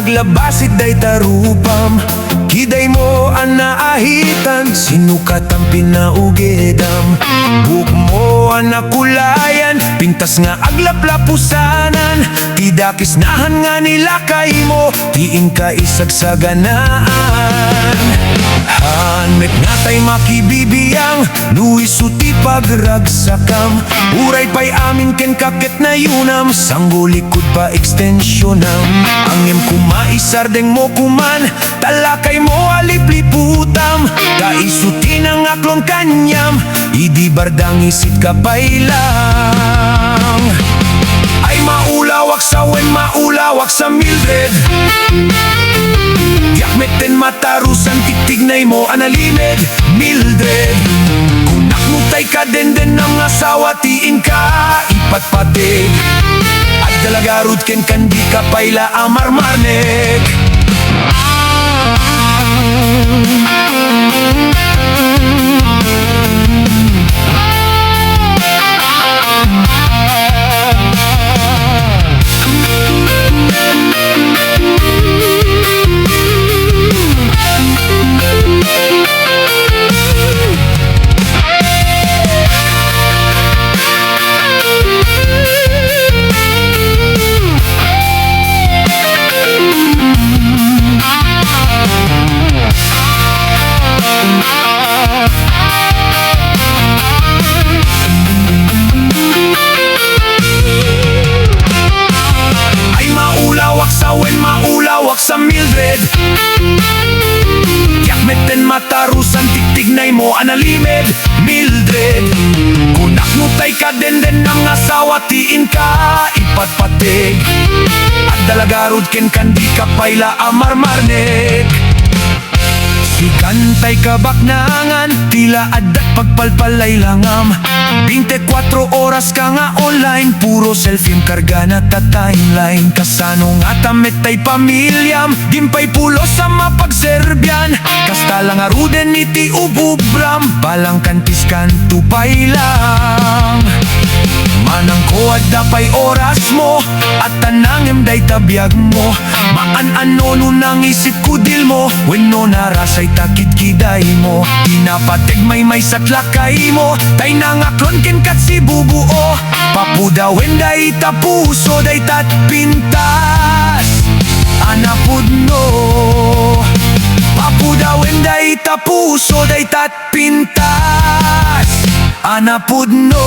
naglabasit day tarupam. Kiday mo ang naahitan, sinukat ang pinaugedam. Buk mo ang nakulayan, pintas nga aglaplapusanan. Tidakisnahan nga nilakay mo, tiin ka isagsaganaan. Hanmet nga tay makibibiyang, nuisuti pagragsakam. Uray pa'y amin ken kakit na yunam, sanggulikod pa ekstensyonam. Angem kumaisardeng mo kuman, talakay mo alipliputam. Kaisuti ng aklong kanyam, idi bardang isit kapailang. Ay maulawak sa wen, maulawak sa Mildred. Yakmeten matarusan, titignay mo analimed, Mildred. Kunak nutay ka denden ng asawa, tiin ka ipatpatig. At dalagarud ken kandi ka paila amarmarnek. Maulawak sa Mildred. Yakmeten matarusan, titignay mo analimed, Mildred. Kunak nutay ka denden ng asawa, tiin ka ipatpatig. At dalagarud ken kandi ka paila amarmarnek. Ikantay kabaknangan, tila adat pagpalpalay langam. 24 oras ka nga online, puro selfie karga na ta-timeline. Kasano nga tametay pamilyam, gimpay pulo sa mapagserbyan. Kasta lang aruden iti ububram, balang kantis kanto pay lang. Manang ko at dapay oras mo, at tanangem day tabiyag mo. Maan-ano nang isip kudil mo, wenno narasay takit kiday mo. Tinapatig may satlakay mo, tay nangaklon ken kat si bubuo. Papudawen day tapuso day tat pintas, anapud no. Papudawen day tapuso day tat pintas, anapud no.